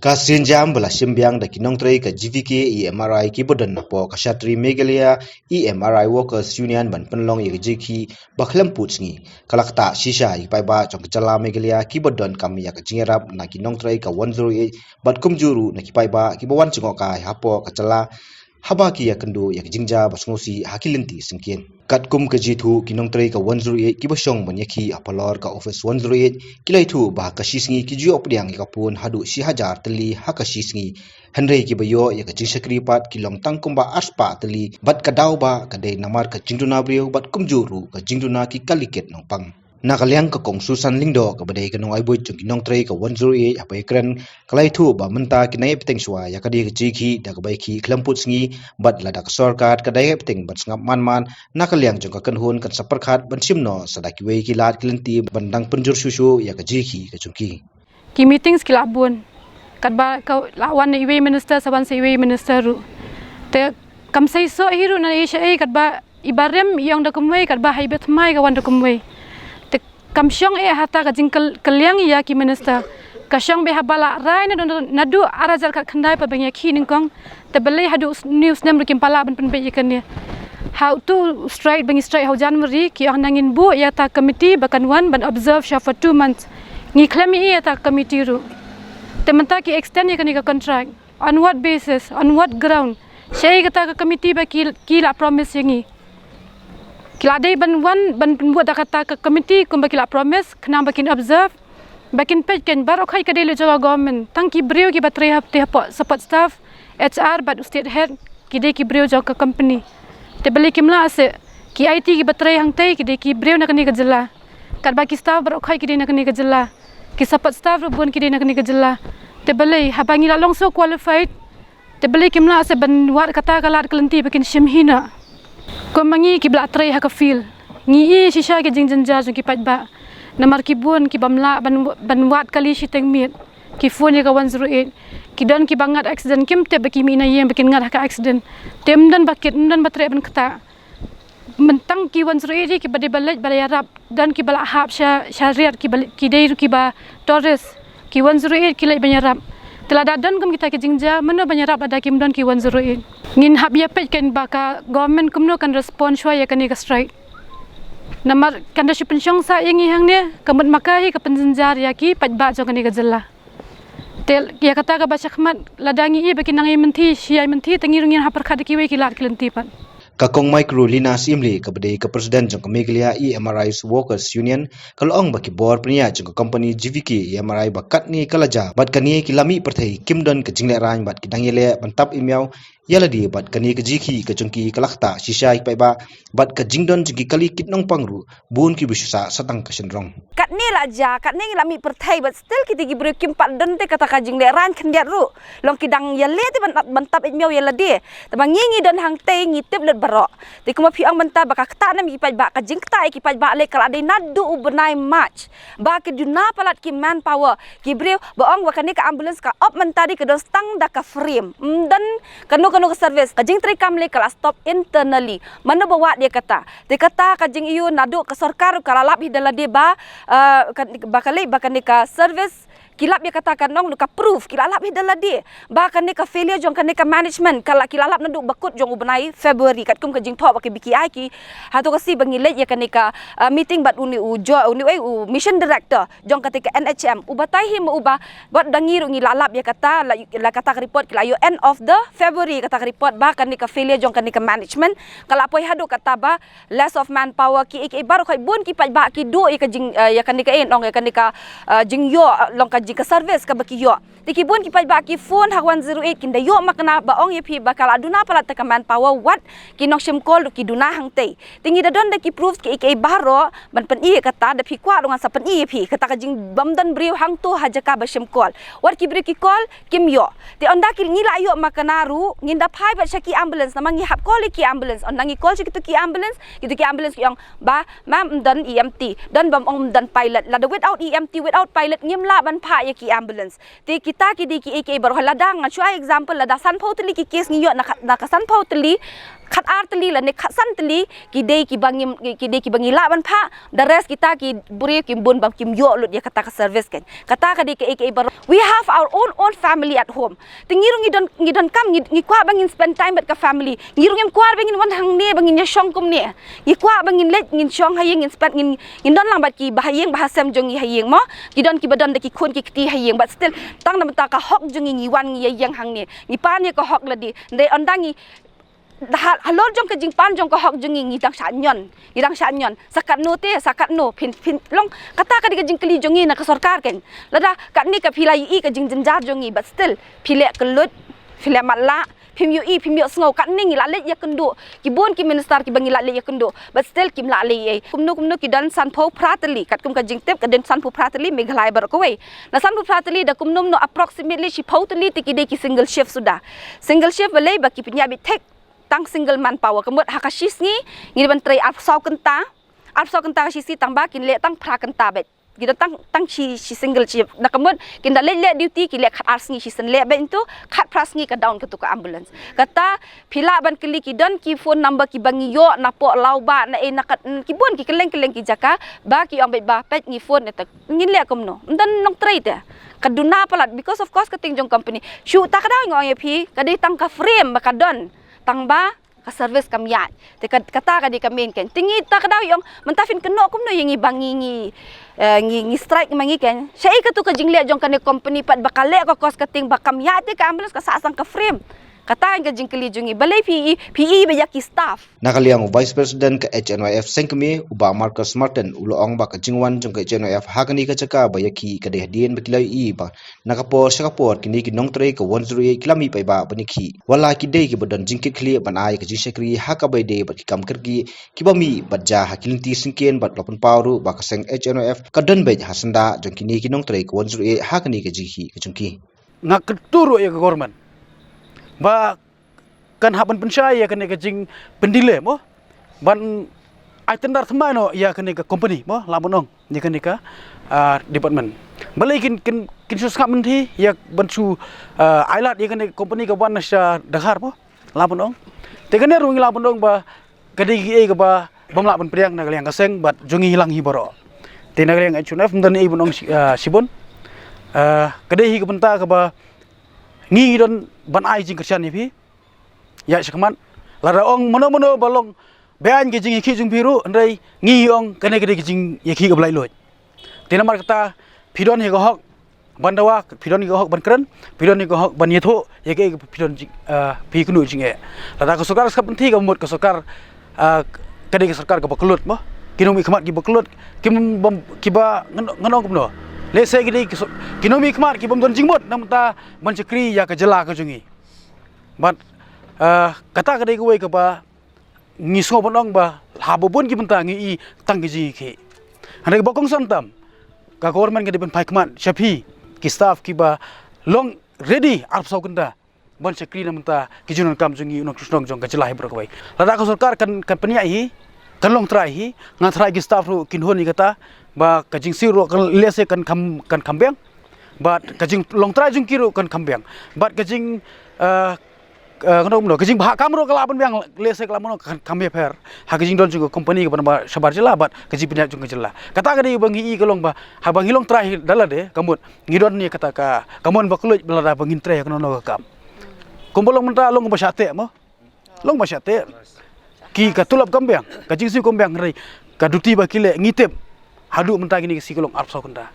Kasin jam bela simbiang da kinong tray ka GVK EMRI ki bodan na po kashatri Megalia EMRI Workers Union ban penlong ye jiki baklam putsngi kalakta shisha i pai ba chong chala Megalia ki bodan kam ya ka jingerap na kinong tray ka 108 bat kumjuru na ki pai ba ki bawan chingo ka hapo kachala haba ki ya kendo ya jingja basngosi hakilinti singkien katkum ka jithu kinong tray ka 108 ki bosong banyaki apalor ka office 108 kilai thu ba ka shisngi ki ju opdiang ka pun hadu si hajar tali haka shisngi henry ki bayo ya ka jingsakri pat kilong tangkumba aspa tali bat ka daw ba ka dei namar ka jingduna brio bat kumjuru ka jingduna ki kaliket nong pang nakaliang ka kong susan lingdo ka badai ka nong aiboy chung kinong tray ka 108 apai kren kalai thu ba menta kinai peteng swa ya ka di ka jiki da ka bai ki klamput sngi bat ladak sarkat ka dai peteng bat ngap man nakaliang chung ka kanhun kan saparkhat ban simno sadaki wei ki lat kilenti bandang penjur susu ya ka jiki ka chungki ki meetings kila bun kat ba ka lawan iwe minister saban se iwe minister ru te kam sai so hiru na isha kat ba ibarem yang da kumwei kat ba haibet mai ka wan da kumwei kamsyong hata ka jingkal kaliang ya ki minister kasyong be habala rai na nadu arazal kat khandai pa bangya ki ningkong te belai hadu news nem rukim pala ban penbe ikan ya how to straight how January ki nangin bu ya ta committee bakan wan ban observe sha for 2 months ngi klami ya ta committee ru te menta ki extend ya ka contract on what basis on what ground shay kata ka committee ba ki la promise yangi kila day ban buat kata ke committee kum bakila promise kena bakin observe bakin page kan baru kai kadai le jaga government tangki brio ki batrai hapte support staff HR bat state head ki dei ki brio jaga company te beli kimla ase ki IT ki batrai hang tai ki dei ki brio nak ni gejela kat baki staff baru kai ki dei nak ni gejela ki support staff bun ki dei nak ni gejela te beli habangi la longso qualified te beli kimla ase ban wat kata kalat kelenti bakin shimhina komangi ki bla tray ha ka feel ngi shisha ke jingjanjar ki pat ba namar ki bun ki bamla ban wat kali shiteng mit ki phone ka 108 ki don ki bangat accident kim te baki mina yem bakin ngat ka accident tem dan bakit dan batre ban kata mentang ki 108 ki bade balaj balayarap dan ki bala hab syariat ki dei ki ba torres ki 108 ki laj banyarap telada dan kum kita ke jingja mana banyarap ada kim don ki 108 ngin hab ya pej kan baka government kumno kan respond shwa ya kan ka strike namar kan da pensyong sa yang hang ne kamat makahi ka penjenjar ya ki paj ba jo kan ka jella tel ya kata ka baca khmat ladangi i bakin nangai menti siai menti tengirungin hapar khad ki we ki lat klenti pan kakong micro lina simli kabade ka president jong Megalia EMRI Workers Union kalong baki board pnia jong company GVK EMRI bakat ni kalaja bat kani kilami perthai kimdon ka jingle rang bat kidangile bantap imiao yala di bat kani ka jiki ka chungki kalakta shisha pai ba bat ka jingdon jiki kali kitnong pangru bun ki bisusa satang ka senrong kat ni laja kat ni lami perthai but still kita gi beri kimpat don te kata ka jingle ran khendiat ru long kidang yale te bantap imiao yala di tabang ngi don hang te ngi tip let barok te kuma piang menta baka kta nam ki pai ba ka jingta ki pai ba le kala de nadu ubnai match ba ke duna palat ki manpower ki breu baong wa kani ka ambulance ka op menta di ke don stang da ka frame dan kanu ka service ka jing tri kam le kala stop internally mana bawa dia kata ka jing iu nadu ka sarkar kala lap hidala de ba bakale bakani ka service kilap dia katakan nong ka proof kilalap hidala dia bahkan ni ka failure jong kan ni ka management kala kilalap nandu bakut jong ubnai February kat kum ka jing tho baki biki ai ki hatu ka si bangile ya kan ni ka meeting bat uni mission director jong katika NHM ubatai him uba bat dangiru ngi lalap ya kata la kata report kila yo end of the February kata report bahkan ni ka failure jong kan ni ka management kala poi hadu kata ba less of manpower ki baru kai bun ki pa ba ki do ya ka jing ya kan ni ka nong ya kan ni ka jing yo long ka jika service ka baki yo tikibun ki pai baki phone ha 108 kinda yo makna baong ye phi bakal aduna pala ta manpower what kinok sim call ki duna hang te tingi da don da ki proof ki baro ban pen i kata da phi kwa dengan sa pen i phi kata ka jing bamdan briu hang tu ha jaka ba sim call what ki bri ki call kim yo ti onda ki ngila yo makna ru nginda phai ba shaki ambulance namangi hap call ki ambulance ondangi call ki ki ambulance ki yang ba mam dan EMT dan bam ong dan pilot la without EMT without pilot ngimla ban ya ki ambulance te kita ki di ki baru ladang chu example lada san pautli ki case ngiyo na ka san pautli kat arteli la ne kat santeli ki ki bangi la ban pha the rest kita ki buri ki bun bam kim yo lut ya kata ka service kan kata ka di ke we have our own family at home tingirung ngidon kam ngi kwa bangin spend time with ka family ngirung em kwa bangin wan hang ne bangin ya shong kum ne ngi kwa bangin let ngin shong hayeng ngin spend ngin don lang bat ki bahayeng bahasam jong ngi hayeng mo ngidon ki badan de ki khon ki kti hayeng but still tang nam ta ka hok jong ngi wan ngi yang hang ne ngi pa ne ka hok la di de ondangi halor jong ke jing pan jong ko hok jong ngi dang shan nyon sakat no pin long kata ka di ke jing keli jong ngi na ka sarkar ken lada kat ni ka pilai i ka jing jenjar jong ngi but still pile kelut pile matla pim yu sngo kat ni ngi la le ya kendu ki bon ki minister ki bangi la le ya kendu but still kim la le kumnu ki dan san pho prateli kat kum ka jing tep ka den san pho prateli meghalai bar ko we na san pho prateli da kumnum no approximately shi photeli ti ki single shift sudah single shift bale ba ki penyabi tek tang single manpower kemut hakashis ngi ban trai arpsau kenta shisi tang ba kin le tang pra kenta bet kita tang shi single shift na kemut kin da le duty ki le khat ars ngi shi sen le ben tu khat pras ngi ka down ke tu ka ambulance kata pila ban kili ki don ki phone number ki bangi yo na po lau ba na na ki bon ki keleng ki jaka ba ki ong bet ba pet ngi phone ta ngi le komno dan nong trai ta kaduna palat because of course kating jong company shu ta ka da ngoi pi ka dei tang ka frame ba ka don tang ba ka service kam ya te kata ka di kamen ken tingi ta ka daw yung mentafin keno kum no yung bangi ngi strike mangi ken sei ka tu ka jingle jong kan company pat bakale ko kos kating bakam ya te ka ambulance ka sasang ka frame kata nga jingkeli jungi balai PE ba yaki staff nakaliang vice president ka HNYF sengkemi uba Marcus Martin uloong ba ka jingwan jong ka HNYF hakani ka chaka ba yaki ka de dien ba kilai i ba nakapor sakapor kini ki nong tre ka 108 kilami pa ba baniki wala ki de ki bodan jingkit kli banai ka jisekri haka ba de ba ki kam kirgi ki ba mi badja hakilinti singken ba lopon pawru ba ka seng HNYF ka don be hasanda jong kini ki nong tre ka 108 hakani ka jiki ka jungki ngaketuru ya government ba kan haban pensaya kan ke jing pendile mo ban ai tendar thmai no ya kan ke company mo lamonong ni kan ka department balai kin susah menti ya bansu ailat ya kan company ka wan sa dahar mo lamonong te kan rungi lamonong ba kadi e ka ba bamla ban priang na kaliang kaseng bat jungi hilang hi boro te na kaliang HNF dan e bonong sibon kadi hi ka benta ka ba ngi don ban ai jing kersian ni pi ya sekaman lara ong mono balong bean ke jing ki jung biru andai ngi ong kane ke jing ye ki gablai loj tina mar kata pidon he go hok bandawa pidon ni go hok ban kren pidon ni go hok ban yetho ye ke pidon pi kunu jing e lara ko sokar skap thi ga mot ko sokar kade ke sarkar ka baklut mo kinomi khmat ki baklut kim bom kiba nganong kumno le se gidi kinomi khmat ki bom don jingmot namta ban chakri ya ka jala ka jungi but kata ka dei ko ka ba ngi so bonong ba habobon ki benta ngi i tang gi ki ane ba kong santam ka government ke ben pai khmat shapi ki staff ki ba long ready arp sau kenda ban chakri namta ki junon kam jungi unok tusnong jong ka jala hi bro ko bai lada ko sarkar kan pania hi kan long trai hi ngatrai ki staff ru kin honi kata ba kajing siru kan lese kan kambeng but kajing long trai jung kiru kan kambeng but kajing kajing bah kamro kala ban bang lese kala mono kan kambe per ha kajing don jung company ban ba sabar jela but kajing pinyak jung jela kata kadi bangi i kalong ba ha bangi long trai dala de kamut ngidon ni kata ka kamon ba kulut belada bangin trai kan no kam kumbolong mentra long ba syate mo long ba syate ki katulap kambeng kajing si kambeng rai kaduti ba kile ngitep hadu mentah gini si kolong arp sau kenda